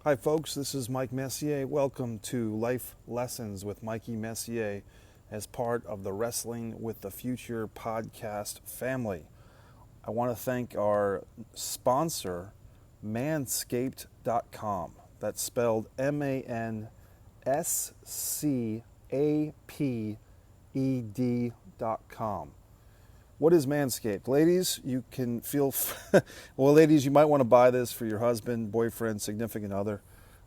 Hi folks, this is Mike Messier. Welcome to Life Lessons with Mikey Messier as part of the Wrestling with the Future podcast family. I want to thank our sponsor, Manscaped.com. That's spelled MANSCAPED.com. What is Manscaped? Ladies, you can feel... well, ladies, you might want to buy this for your husband, boyfriend, significant other.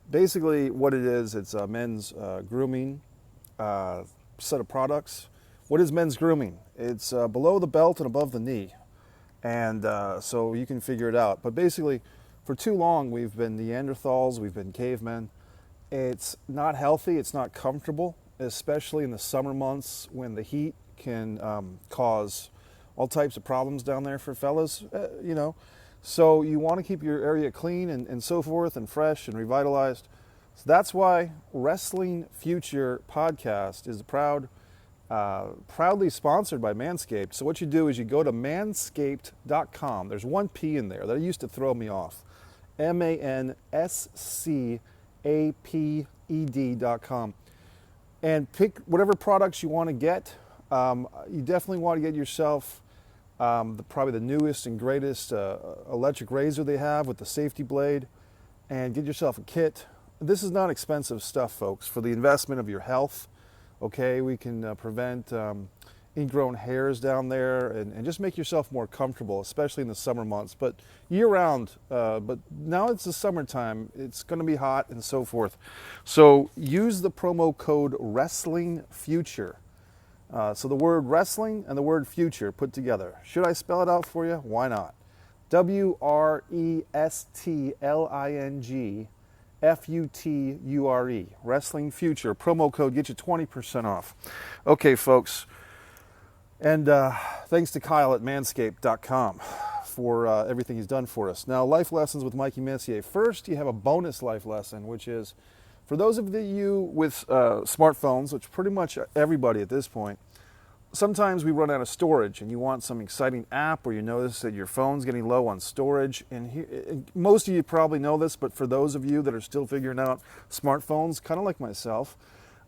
Basically, what it is, it's a men's grooming set of products. What is men's grooming? It's below the belt and above the knee. And so you can figure it out. But basically, for too long, we've been Neanderthals, we've been cavemen. It's not healthy, it's not comfortable, especially in the summer months when the heat can cause all types of problems down there for fellas, So you want to keep your area clean and so forth and fresh and revitalized. So that's why Wrestling Future Podcast is proudly sponsored by Manscaped. So what you do is you go to manscaped.com. There's one P in there that used to throw me off. MANSCAPED.com. And pick whatever products you want to get. You definitely want to get yourself probably the newest and greatest electric razor they have with the safety blade, and get yourself a kit. This is not expensive stuff, folks, for the investment of your health. Okay, we can prevent ingrown hairs down there and just make yourself more comfortable, especially in the summer months, but year-round. But now it's the summertime, it's going to be hot and so forth. So use the promo code WrestlingFuture. So the word wrestling and the word future put together. Should I spell it out for you? Why not? WRESTLINGFUTURE. Wrestling Future. Promo code, get you 20% off. Okay, folks. And thanks to Kyle at manscaped.com for everything he's done for us. Now, life lessons with Mikey Messier. First, you have a bonus life lesson, which is for those of you with smartphones, which pretty much everybody at this point, sometimes we run out of storage and you want some exciting app, or you notice that your phone's getting low on storage. And most of you probably know this, but for those of you that are still figuring out smartphones, kind of like myself,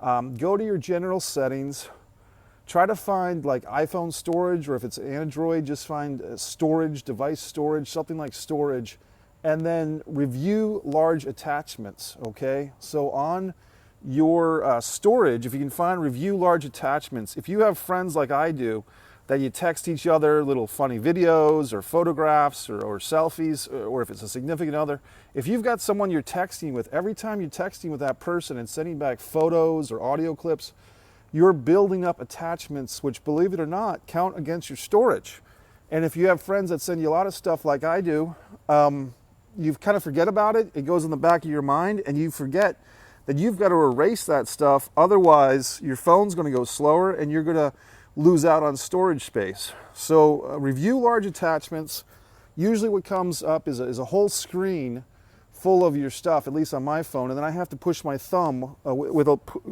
go to your general settings, try to find like iPhone storage, or if it's Android, just find storage, device storage, something like storage, and then review large attachments, okay? So on your storage, if you can find review large attachments, if you have friends like I do, that you text each other little funny videos or photographs or selfies, or if it's a significant other, if you've got someone you're texting with, every time you're texting with that person and sending back photos or audio clips, you're building up attachments which, believe it or not, count against your storage. And if you have friends that send you a lot of stuff like I do, you kind of forget about it. It goes in the back of your mind, and you forget that you've got to erase that stuff. Otherwise, your phone's going to go slower, and you're going to lose out on storage space. So review large attachments. Usually what comes up is a whole screen full of your stuff, at least on my phone, and then I have to push my thumb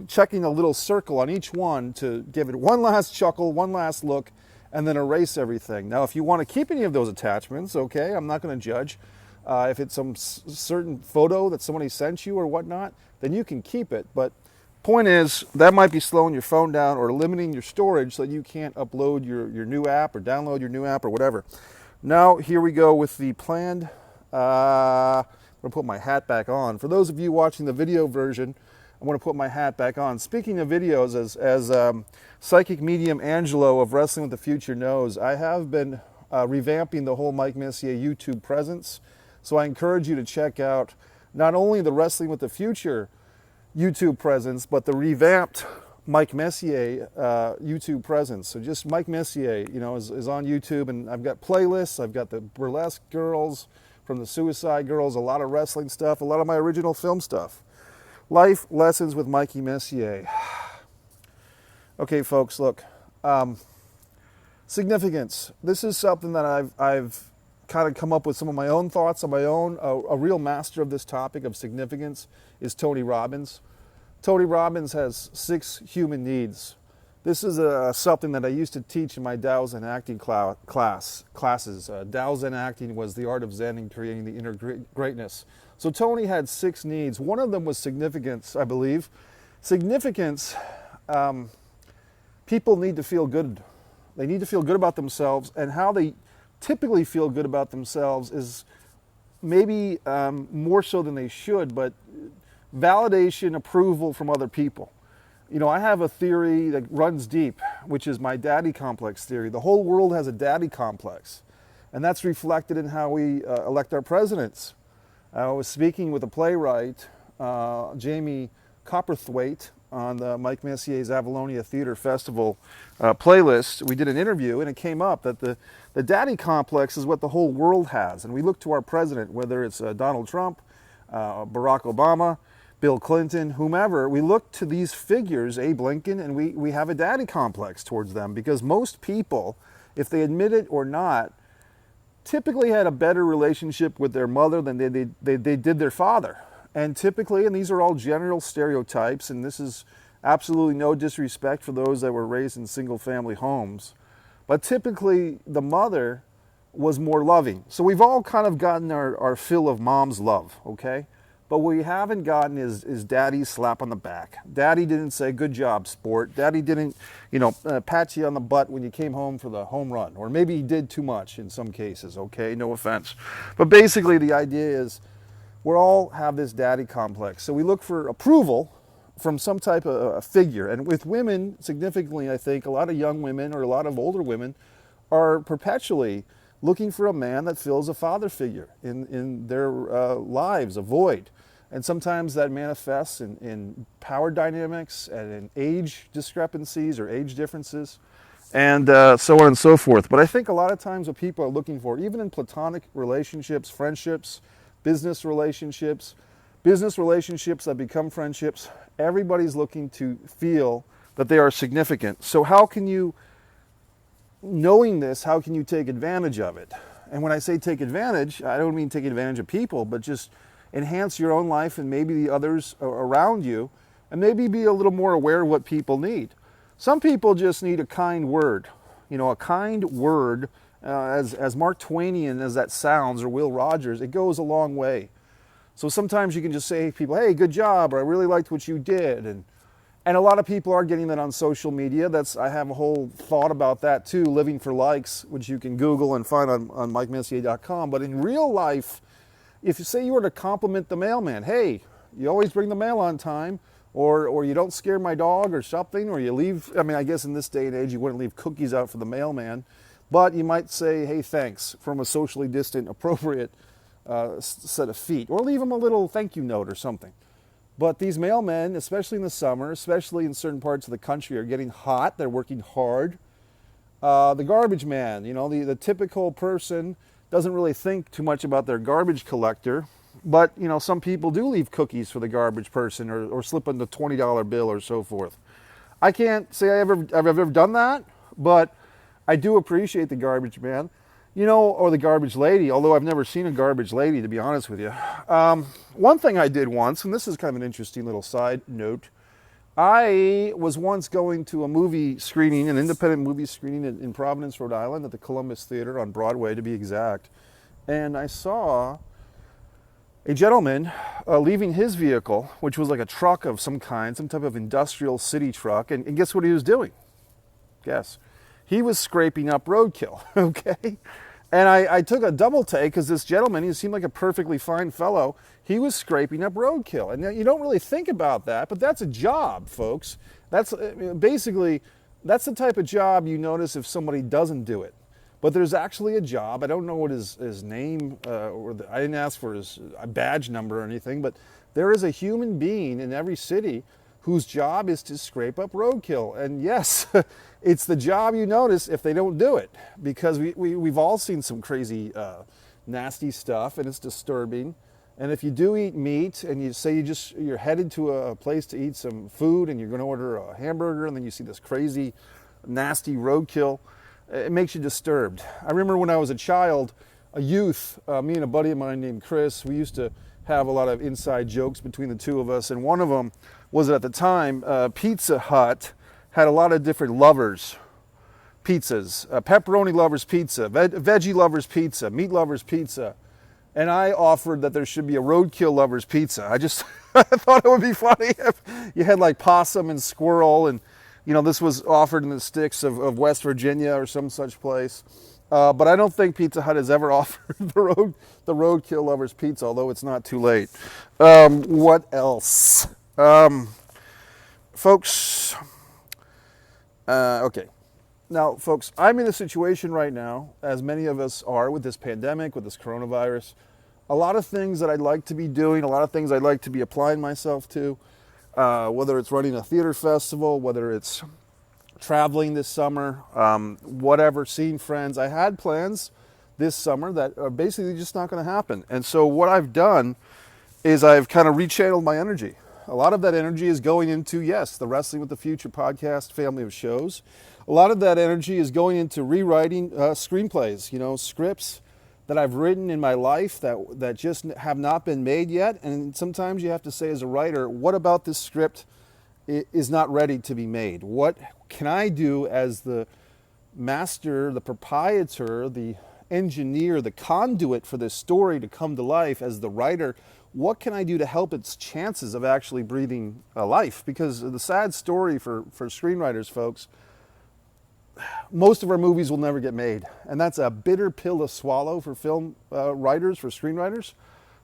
checking a little circle on each one to give it one last chuckle, one last look, and then erase everything. Now, if you want to keep any of those attachments, okay, I'm not going to judge. If it's some certain photo that somebody sent you or whatnot, then you can keep it. But point is, that might be slowing your phone down or limiting your storage so that you can't upload your new app or download your new app or whatever. Now, here we go with the planned... I'm going to put my hat back on. For those of you watching the video version, I'm going to put my hat back on. Speaking of videos, as Psychic Medium Angelo of Wrestling with the Future knows, I have been revamping the whole Mike Messier YouTube presence. So I encourage you to check out not only the Wrestling with the Future YouTube presence, but the revamped Mike Messier YouTube presence. So just Mike Messier, is on YouTube, and I've got playlists. I've got the Burlesque Girls from the Suicide Girls, a lot of wrestling stuff, a lot of my original film stuff. Life Lessons with Mikey Messier. Okay, folks, look. Significance. This is something that I've kind of come up with some of my own thoughts on my own. A real master of this topic of significance is Tony Robbins. Tony Robbins has 6 human needs. This is something that I used to teach in my Tao Zen acting classes. Tao Zen acting was the art of Zen and creating the inner greatness. So Tony had 6 needs. One of them was significance, I believe. Significance, people need to feel good. They need to feel good about themselves, and how they typically feel good about themselves is maybe more so than they should, but validation, approval from other people. You know, I have a theory that runs deep, which is my daddy complex theory. The whole world has a daddy complex, and that's reflected in how we elect our presidents. I was speaking with a playwright, Jamie Copperthwaite, on the Mikey Messier's Avalonia Theater Festival playlist. We did an interview, and it came up that the daddy complex is what the whole world has. And we look to our president, whether it's Donald Trump, Barack Obama, Bill Clinton, whomever, we look to these figures, Abe Lincoln, and we have a daddy complex towards them, because most people, if they admit it or not, typically had a better relationship with their mother than they did their father. And typically, and these are all general stereotypes, and this is absolutely no disrespect for those that were raised in single-family homes, but typically the mother was more loving. So we've all kind of gotten our fill of mom's love, okay? But what we haven't gotten is daddy's slap on the back. Daddy didn't say, good job, sport. Daddy didn't, pat you on the butt when you came home for the home run. Or maybe he did too much in some cases, okay? No offense. But basically the idea is we all have this daddy complex. So we look for approval from some type of a figure. And with women, significantly, I think, a lot of young women or a lot of older women are perpetually looking for a man that fills a father figure in their lives, a void. And sometimes that manifests in power dynamics and in age discrepancies or age differences, and so on and so forth. But I think a lot of times what people are looking for, even in platonic relationships, friendships, business relationships that become friendships, everybody's looking to feel that they are significant. So how can you, knowing this, how can you take advantage of it? And when I say take advantage, I don't mean take advantage of people, but just enhance your own life and maybe the others around you, and maybe be a little more aware of what people need. Some people just need a kind word. A kind word, as Mark Twainian as that sounds, or Will Rogers, it goes a long way. So sometimes you can just say to people, hey, good job, or I really liked what you did. And a lot of people are getting that on social media. I have a whole thought about that too, living for likes, which you can Google and find on MikeMessier.com. But in real life, if you say you were to compliment the mailman, hey, you always bring the mail on time, or you don't scare my dog or something, or you leave, I guess in this day and age you wouldn't leave cookies out for the mailman, but you might say, hey, thanks, from a socially distant, appropriate set of feet, or leave them a little thank you note or something. But these mailmen, especially in the summer, especially in certain parts of the country, are getting hot, they're working hard. The garbage man, the typical person doesn't really think too much about their garbage collector, but some people do leave cookies for the garbage person, or slip in the $20 bill or so forth. I can't say I've ever done that, but I do appreciate the garbage man, or the garbage lady, although I've never seen a garbage lady, to be honest with you. One thing I did once, and this is kind of an interesting little side note, I was once going to a movie screening, an independent movie screening in Providence, Rhode Island, at the Columbus Theater on Broadway, to be exact. And I saw a gentleman leaving his vehicle, which was like a truck of some kind, some type of industrial city truck. And guess what he was doing? Guess. He was scraping up roadkill, okay? And I took a double take, because this gentleman, he seemed like a perfectly fine fellow. He was scraping up roadkill. And you don't really think about that, but that's a job, folks. That's basically, that's the type of job you notice if somebody doesn't do it. But there's actually a job. I don't know what his name, I didn't ask for his badge number or anything, but there is a human being in every city whose job is to scrape up roadkill. And yes, it's the job you notice if they don't do it, because we've all seen some crazy, nasty stuff, and it's disturbing. And if you do eat meat, and you say you're headed to a place to eat some food, and you're going to order a hamburger, and then you see this crazy, nasty roadkill, it makes you disturbed. I remember when I was a child, a youth, me and a buddy of mine named Chris, we used to have a lot of inside jokes between the two of us, and one of them was that at the time, Pizza Hut had a lot of different lovers pizzas, pepperoni lovers pizza, veggie lovers pizza, meat lovers pizza, and I offered that there should be a roadkill lovers pizza. I just I thought it would be funny if you had like possum and squirrel, and this was offered in the sticks of West Virginia or some such place. But I don't think Pizza Hut has ever offered the roadkill lovers pizza, although it's not too late. What else? Folks, okay. Now, folks, I'm in a situation right now, as many of us are with this pandemic, with this coronavirus. A lot of things that I'd like to be doing, a lot of things I'd like to be applying myself to, whether it's running a theater festival, whether it's traveling this summer, whatever, seeing friends. I had plans this summer that are basically just not going to happen. And so what I've done is I've kind of rechanneled my energy. A lot of that energy is going into, yes, the Wrestling with the Future podcast family of shows. A lot of that energy is going into rewriting screenplays, scripts that I've written in my life that just have not been made yet. And sometimes you have to say as a writer, what about this script is not ready to be made? What can I do as the master, the proprietor, the engineer, the conduit for this story to come to life as the writer? What can I do to help its chances of actually breathing life? Because the sad story for screenwriters, folks, most of our movies will never get made. And that's a bitter pill to swallow for film writers, for screenwriters,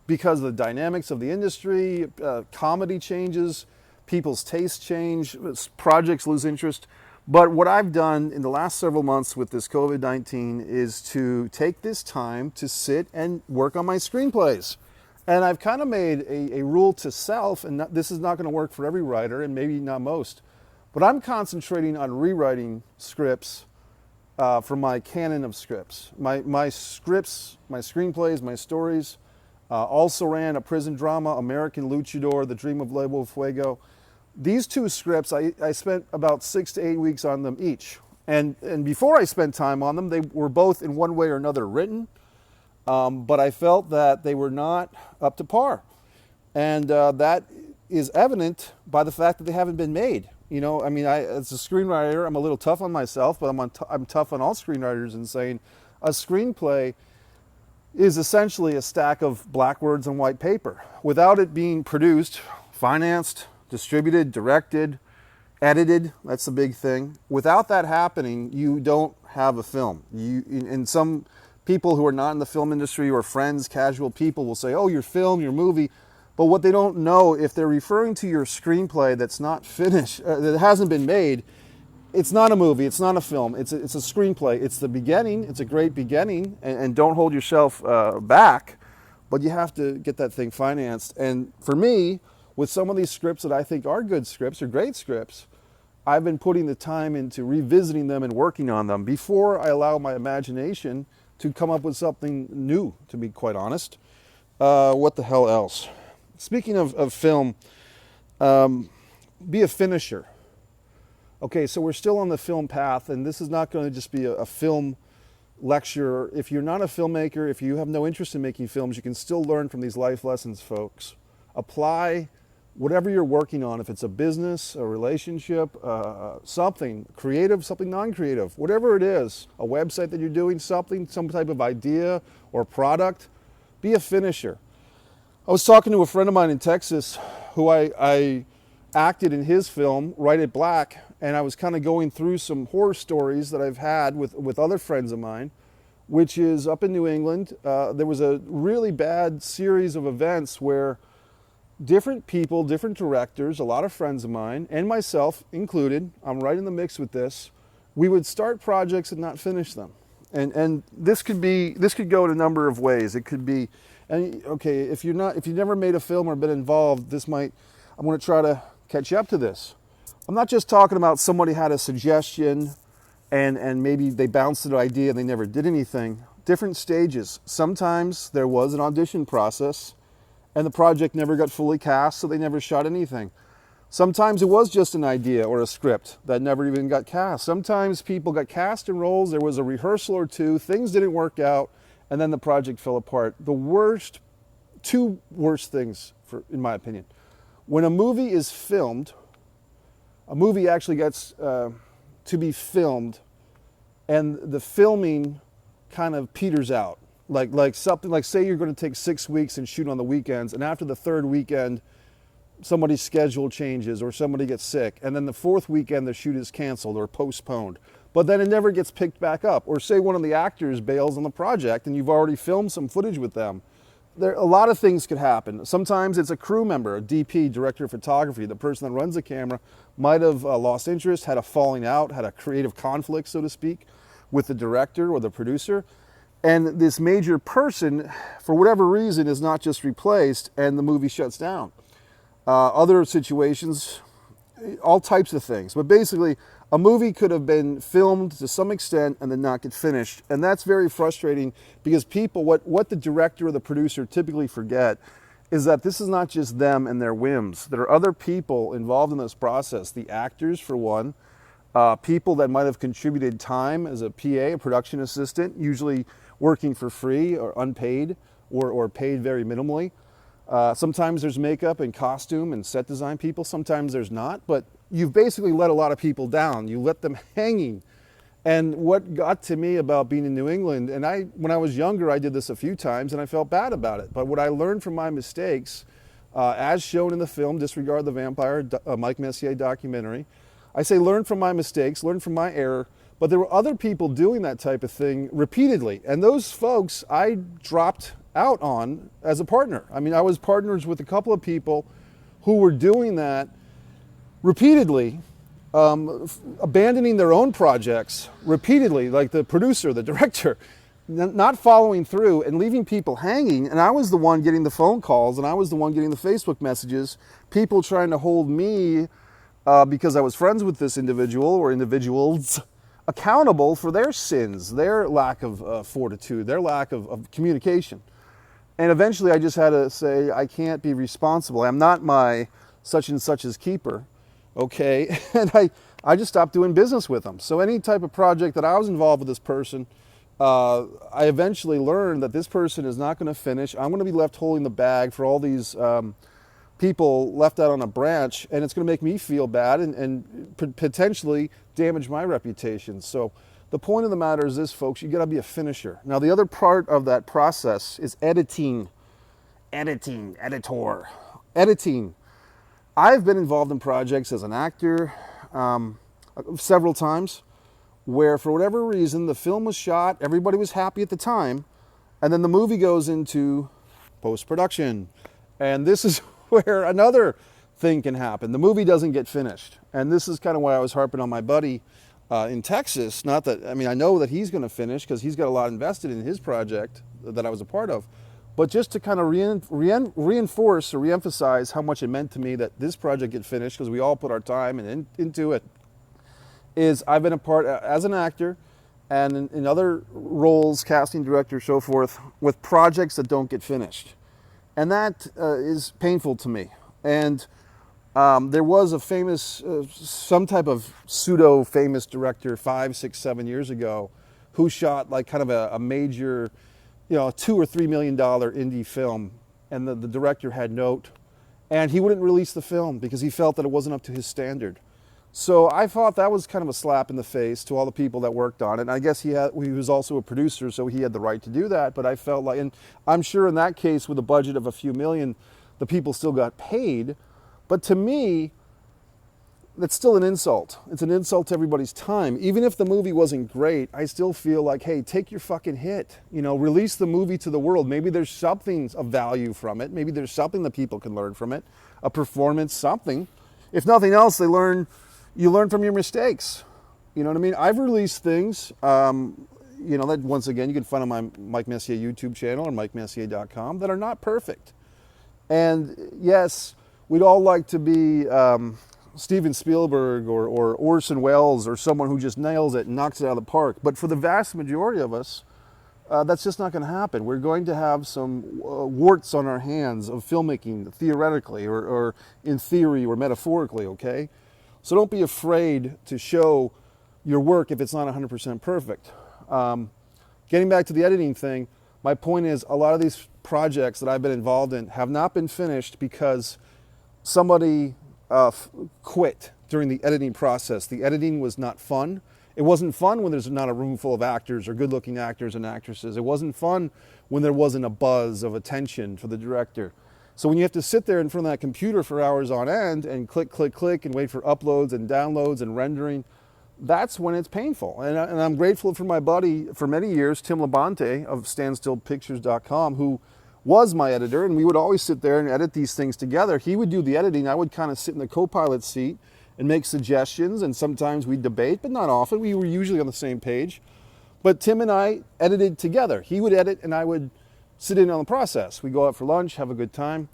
because of the dynamics of the industry, comedy changes, people's tastes change, projects lose interest. But what I've done in the last several months with this COVID-19 is to take this time to sit and work on my screenplays. And I've kind of made a rule to self, and this is not going to work for every writer, and maybe not most, but I'm concentrating on rewriting scripts for my canon of scripts. My scripts, my screenplays, my stories, also ran a prison drama, American Luchador, The Dream of Levo Fuego. These two scripts, I spent about 6 to 8 weeks on them each. And before I spent time on them, they were both in one way or another written, but I felt that they were not up to par. And that is evident by the fact that they haven't been made. As a screenwriter, I'm a little tough on myself, but I'm tough on all screenwriters in saying a screenplay is essentially a stack of black words on white paper. Without it being produced, financed, distributed, directed, edited, that's the big thing. Without that happening, you don't have a film. And some people who are not in the film industry or friends, casual people will say, oh, your film, your movie. But what they don't know, if they're referring to your screenplay that's not finished, that hasn't been made, it's not a movie, it's not a film, it's a screenplay. It's the beginning, it's a great beginning, and don't hold yourself back, but you have to get that thing financed. And for me, with some of these scripts that I think are good scripts or great scripts, I've been putting the time into revisiting them and working on them before I allow my imagination to come up with something new, to be quite honest. What the hell else? Speaking of film, be a finisher. Okay, so we're still on the film path, and this is not going to just be a film lecture. If you're not a filmmaker, if you have no interest in making films, you can still learn from these life lessons, folks. Apply whatever you're working on, if it's a business, a relationship, something creative, something non-creative, whatever it is, a website that you're doing, some type of idea or product, be a finisher. I was talking to a friend of mine in Texas who I acted in his film, Write It Black, and I was kind of going through some horror stories that I've had with other friends of mine, which is up in New England. There was a really bad series of events where different people, different directors, a lot of friends of mine, and myself included, I'm right in the mix with this, we would start projects and not finish them. And this could go in a number of ways. It could be, and okay, if you've never made a film or been involved, I'm going to try to catch you up to this. I'm not just talking about somebody had a suggestion and maybe they bounced an idea and they never did anything. Different stages. Sometimes there was an audition process and the project never got fully cast, so they never shot anything. Sometimes it was just an idea or a script that never even got cast. Sometimes people got cast in roles, there was a rehearsal or two, things didn't work out, and then the project fell apart. Two worst things, in my opinion. When a movie is filmed, a movie actually gets to be filmed, and the filming kind of peters out. Like something like, say you're going to take 6 weeks and shoot on the weekends, and after the third weekend, somebody's schedule changes or somebody gets sick, and then the fourth weekend the shoot is canceled or postponed. But then it never gets picked back up. Or say one of the actors bails on the project and you've already filmed some footage with them. A lot of things could happen. Sometimes it's a crew member, a DP, director of photography. The person that runs the camera might have lost interest, had a falling out, had a creative conflict, so to speak, with the director or the producer. And this major person, for whatever reason, is not just replaced and the movie shuts down. Other situations, all types of things. But basically, a movie could have been filmed to some extent and then not get finished. And that's very frustrating because people, what the director or the producer typically forget is that this is not just them and their whims. There are other people involved in this process. The actors, for one, people that might have contributed time as a PA, a production assistant, usually working for free or unpaid or paid very minimally. Sometimes there's makeup and costume and set design people. Sometimes there's not, but you've basically let a lot of people down. You let them hanging. And what got to me about being in New England, and when I was younger, I did this a few times and I felt bad about it. But what I learned from my mistakes, as shown in the film, Disregard the Vampire, Mike Messier documentary, I say learn from my mistakes, learn from my error, but there were other people doing that type of thing repeatedly. And those folks I dropped out on as a partner. I mean, I was partners with a couple of people who were doing that repeatedly, abandoning their own projects repeatedly, like the producer, the director, not following through and leaving people hanging. And I was the one getting the phone calls and I was the one getting the Facebook messages, people trying to hold me because I was friends with this individual or individuals accountable for their sins, their lack of fortitude, their lack of communication. And eventually I just had to say, I can't be responsible. I'm not my such and such's keeper, okay? And I just stopped doing business with them. So any type of project that I was involved with this person, I eventually learned that this person is not going to finish. I'm going to be left holding the bag for all these people left out on a branch, and it's going to make me feel bad and potentially damage my reputation. So the point of the matter is this, folks, you got to be a finisher. Now, the other part of that process is editing. Editing. I've been involved in projects as an actor several times where, for whatever reason, the film was shot, everybody was happy at the time, and then the movie goes into post-production. And this is where another thing can happen. The movie doesn't get finished. And this is kind of why I was harping on my buddy in Texas. Not that, I mean, I know that he's going to finish because he's got a lot invested in his project that I was a part of. But just to kind of reinforce or reemphasize how much it meant to me that this project get finished, because we all put our time into it, is I've been a part as an actor and in other roles, casting director, so forth, with projects that don't get finished. And that is painful to me. And there was a famous, some type of pseudo-famous director 5, 6, 7 years ago who shot like kind of a major, $2 or $3 million indie film. And the director had note. And he wouldn't release the film because he felt that it wasn't up to his standard. So I thought that was kind of a slap in the face to all the people that worked on it. And I guess he was also a producer, so he had the right to do that. But I felt like, and I'm sure in that case with a budget of a few million, the people still got paid. But to me, that's still an insult. It's an insult to everybody's time. Even if the movie wasn't great, I still feel like, hey, take your fucking hit. Release the movie to the world. Maybe there's something of value from it. Maybe there's something that people can learn from it. A performance, something. If nothing else, you learn from your mistakes. You know what I mean? I've released things, that once again, you can find on my Mike Messier YouTube channel or MikeMessier.com that are not perfect. And yes, we'd all like to be Steven Spielberg or Orson Welles or someone who just nails it and knocks it out of the park. But for the vast majority of us, that's just not going to happen. We're going to have some warts on our hands of filmmaking, theoretically or in theory or metaphorically, okay? So don't be afraid to show your work if it's not 100% perfect. Getting back to the editing thing, my point is a lot of these projects that I've been involved in have not been finished because somebody quit. during the editing process. The editing was not fun. It wasn't fun when there's not a room full of actors or good-looking actors and actresses. It wasn't fun when there wasn't a buzz of attention for the director. So when you have to sit there in front of that computer for hours on end and click, click, click and wait for uploads and downloads and rendering, that's when it's painful. And I'm grateful for my buddy for many years, Tim Labonte of StandstillPictures.com, who was my editor, and we would always sit there and edit these things together. He would do the editing. I would kind of sit in the co-pilot seat and make suggestions, and sometimes we'd debate, but not often. We were usually on the same page. But Tim and I edited together. He would edit, and I would sit in on the process. We go out for lunch, have a good time.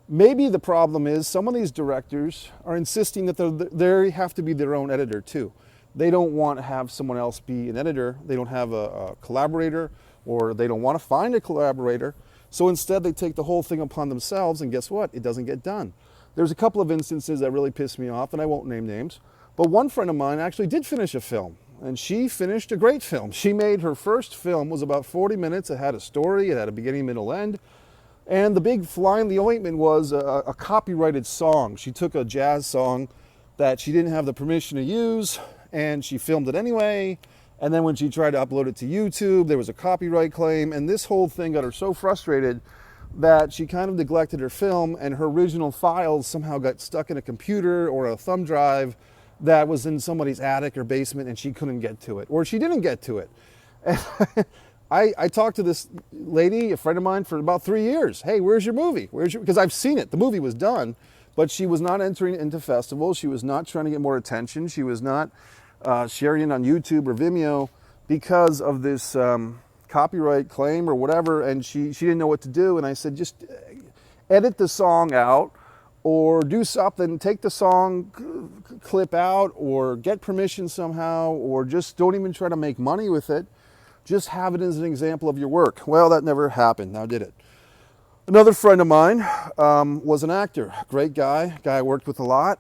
Maybe the problem is some of these directors are insisting that they have to be their own editor too. They don't want to have someone else be an editor. They don't have a collaborator, or they don't want to find a collaborator. So instead, they take the whole thing upon themselves, and guess what? It doesn't get done. There's a couple of instances that really pissed me off, and I won't name names. But one friend of mine actually did finish a film, and she finished a great film. She made her first film, was about 40 minutes. It had a story, it had a beginning, middle, end. And the big fly in the ointment was a copyrighted song. She took a jazz song that she didn't have the permission to use, and she filmed it anyway. And then when she tried to upload it to YouTube, there was a copyright claim, and this whole thing got her so frustrated that she kind of neglected her film, and her original files somehow got stuck in a computer or a thumb drive that was in somebody's attic or basement, and she couldn't get to it, or she didn't get to it. I talked to this lady, a friend of mine, for about 3 years. Hey, where's your movie? Because I've seen it. The movie was done, but she was not entering into festivals. She was not trying to get more attention. She was not sharing it on YouTube or Vimeo because of this copyright claim or whatever, and she didn't know what to do. And I said, just edit the song out, or do something, take the song clip out, or get permission somehow, or just don't even try to make money with it. Just have it as an example of your work. Well, that never happened, now did it? Another friend of mine was an actor, great guy I worked with a lot.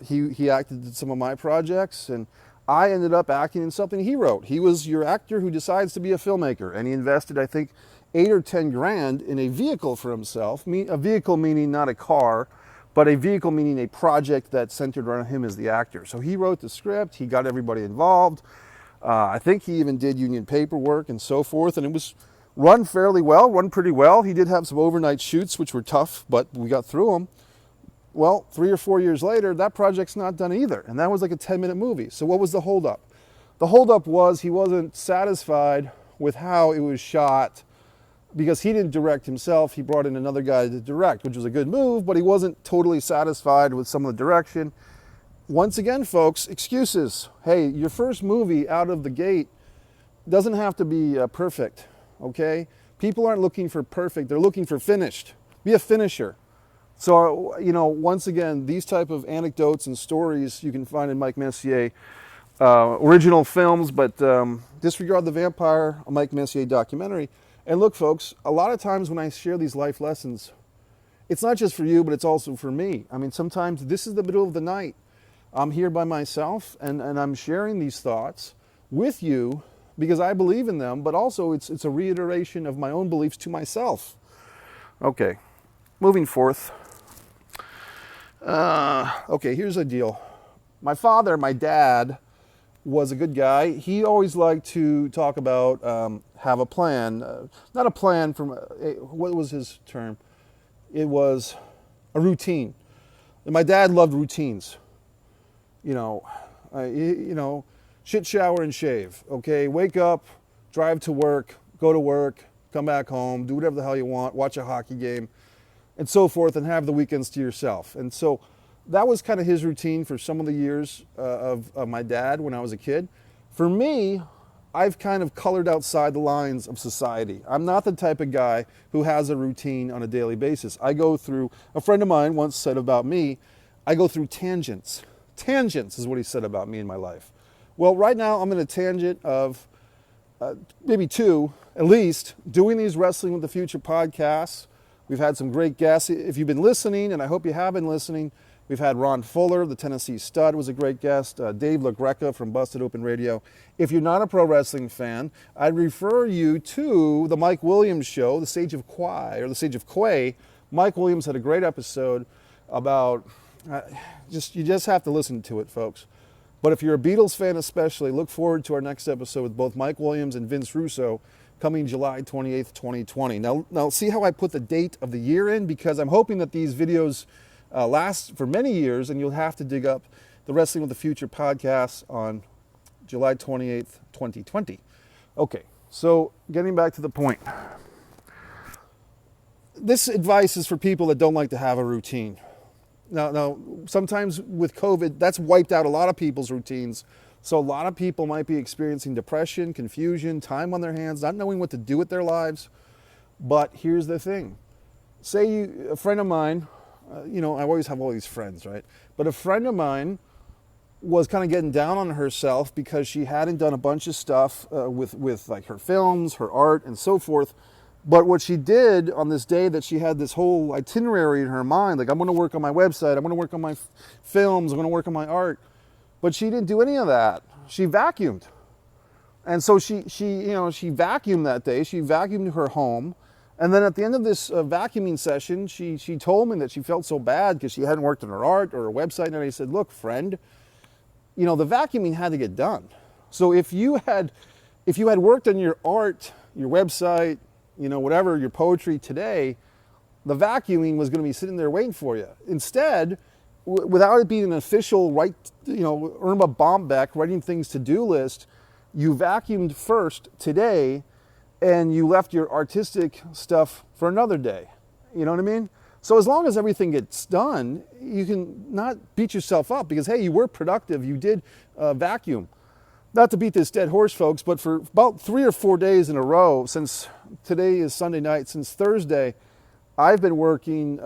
He acted in some of my projects, and I ended up acting in something he wrote. He was your actor who decides to be a filmmaker, and he invested, I think, 8 or 10 grand in a vehicle for himself. A vehicle meaning not a car, but a vehicle meaning a project that centered around him as the actor. So he wrote the script, he got everybody involved. I think he even did union paperwork and so forth, and it was run fairly well, run pretty well. He did have some overnight shoots, which were tough, but we got through them. Well, 3 or 4 years later, that project's not done either, and that was like a 10-minute movie. So what was the holdup? The holdup was he wasn't satisfied with how it was shot, because he didn't direct himself. He brought in another guy to direct, which was a good move, but he wasn't totally satisfied with some of the direction. Once again, folks, excuses. Hey, your first movie out of the gate doesn't have to be perfect, okay? People aren't looking for perfect, they're looking for finished. Be a finisher. So, once again, these type of anecdotes and stories you can find in Mike Messier original films, but Disregard the Vampire, a Mike Messier documentary. And look, folks, a lot of times when I share these life lessons, it's not just for you, but it's also for me. I mean, sometimes this is the middle of the night. I'm here by myself, and I'm sharing these thoughts with you because I believe in them, but also it's a reiteration of my own beliefs to myself. Okay, moving forth. Okay, here's the deal. My dad, was a good guy. He always liked to talk about, have a plan. Not a plan from, what was his term? It was a routine. And my dad loved routines. Shit, shower, and shave. Okay, wake up, drive to work, go to work, come back home, do whatever the hell you want, watch a hockey game, and so forth, and have the weekends to yourself. And so that was kind of his routine for some of the years of my dad when I was a kid. For me, I've kind of colored outside the lines of society. I'm not the type of guy who has a routine on a daily basis. I go through, a friend of mine once said about me, I go through tangents. Tangents is what he said about me in my life. Well, right now I'm in a tangent of maybe two, at least, doing these Wrestling with the Future podcasts. We've had some great guests. If you've been listening, and I hope you have been listening, we've had Ron Fuller, the Tennessee Stud, was a great guest. Dave LaGreca from Busted Open Radio. If you're not a pro wrestling fan, I'd refer you to the Mike Williams show, The Sage of Quay, or The Sage of Quay. Mike Williams had a great episode about You just have to listen to it, folks. But if you're a Beatles fan especially, look forward to our next episode with both Mike Williams and Vince Russo coming July 28th, 2020. Now see how I put the date of the year in? Because I'm hoping that these videos last for many years, and you'll have to dig up the Wrestling with the Future podcast on July 28th, 2020. Okay, so getting back to the point. This advice is for people that don't like to have a routine. Now, sometimes with COVID, that's wiped out a lot of people's routines. So a lot of people might be experiencing depression, confusion, time on their hands, not knowing what to do with their lives. But here's the thing. Say a friend of mine, I always have all these friends, right? But a friend of mine was kind of getting down on herself because she hadn't done a bunch of stuff with like her films, her art, and so forth. But what she did on this day that she had this whole itinerary in her mind, like I'm going to work on my website, I'm going to work on my films, I'm going to work on my art. But she didn't do any of that. She vacuumed. And so she vacuumed that day. She vacuumed her home. And then at the end of this vacuuming session, she told me that she felt so bad because she hadn't worked on her art or her website. And I said, look, friend, the vacuuming had to get done. So if you had worked on your art, your website, whatever, your poetry today, the vacuuming was going to be sitting there waiting for you. Instead, without it being an official Irma Bombeck writing things to-do list, you vacuumed first today and you left your artistic stuff for another day. You know what I mean? So as long as everything gets done, you can not beat yourself up because, hey, you were productive, you did vacuum. Not to beat this dead horse, folks, but for about 3 or 4 days in a row, since today is Sunday night, since Thursday, I've been working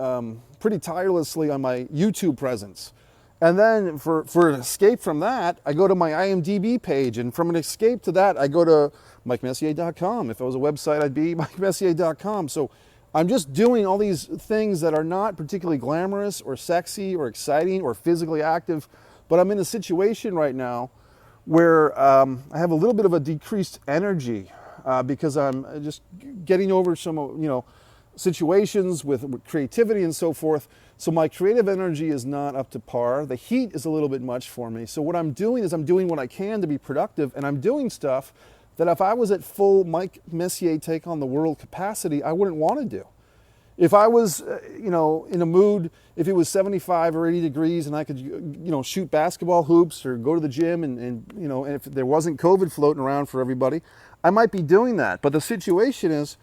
pretty tirelessly on my YouTube presence. And then for an escape from that, I go to my IMDb page. And from an escape to that, I go to MikeMessier.com. If it was a website, I'd be MikeMessier.com. So I'm just doing all these things that are not particularly glamorous or sexy or exciting or physically active. But I'm in a situation right now where I have a little bit of a decreased energy because I'm just getting over some, situations with creativity and so forth. So my creative energy is not up to par. The heat is a little bit much for me. So what I'm doing is I'm doing what I can to be productive, and I'm doing stuff that if I was at full Mike Messier take on the world capacity, I wouldn't want to do. If I was, in a mood, if it was 75 or 80 degrees and I could, shoot basketball hoops or go to the gym and if there wasn't COVID floating around for everybody, I might be doing that. But the situation is,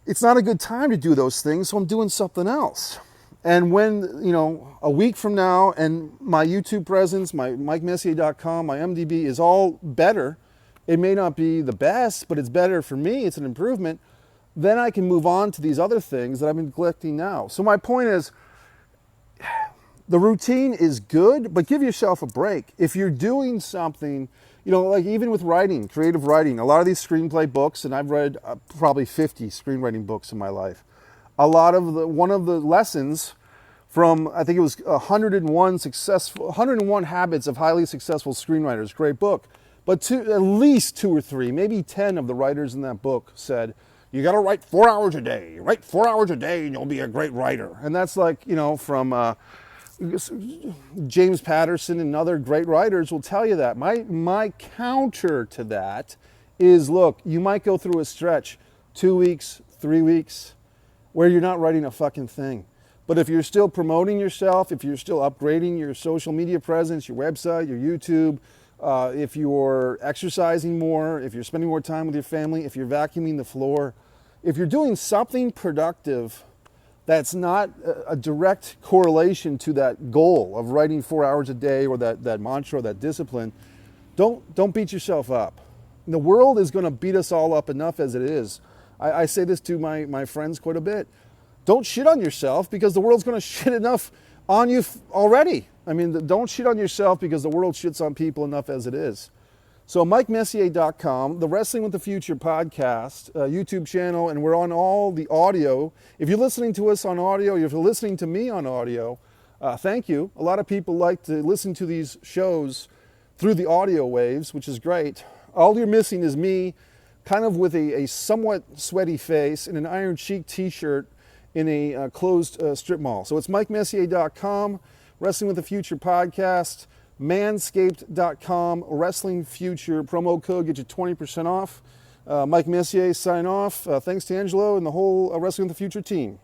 it's not a good time to do those things, so I'm doing something else. And when, a week from now and my YouTube presence, my MikeMessier.com, my MDB is all better, it may not be the best, but it's better for me, it's an improvement, then I can move on to these other things that I'm neglecting now. So my point is, the routine is good, but give yourself a break. If you're doing something, like even with writing, creative writing, a lot of these screenplay books, and I've read probably 50 screenwriting books in my life. One of the lessons from, I think it was 101 Habits of Highly Successful Screenwriters, great book. But at least 2 or 3, maybe 10 of the writers in that book said, you got to write 4 hours a day. Write 4 hours a day and you'll be a great writer. And that's like, from James Patterson and other great writers will tell you that. My counter to that is, look, you might go through a stretch, 2 weeks, 3 weeks, where you're not writing a fucking thing. But if you're still promoting yourself, if you're still upgrading your social media presence, your website, your YouTube, if you're exercising more, if you're spending more time with your family, if you're vacuuming the floor, if you're doing something productive that's not a direct correlation to that goal of writing 4 hours a day or that mantra or that discipline, don't beat yourself up. The world is going to beat us all up enough as it is. I say this to my friends quite a bit. Don't shit on yourself because the world's going to shit enough on you already. I mean, don't shit on yourself because the world shits on people enough as it is. So MikeMessier.com, the Wrestling with the Future podcast, YouTube channel, and we're on all the audio. If you're listening to us on audio, if you're listening to me on audio, thank you. A lot of people like to listen to these shows through the audio waves, which is great. All you're missing is me, kind of with a somewhat sweaty face in an Iron Cheek t-shirt in a closed strip mall. So it's MikeMessier.com. Wrestling with the Future podcast, manscaped.com, Wrestling Future, promo code, get you 20% off. Mikey Messier signing off. Thanks to Angelo and the whole Wrestling with the Future team.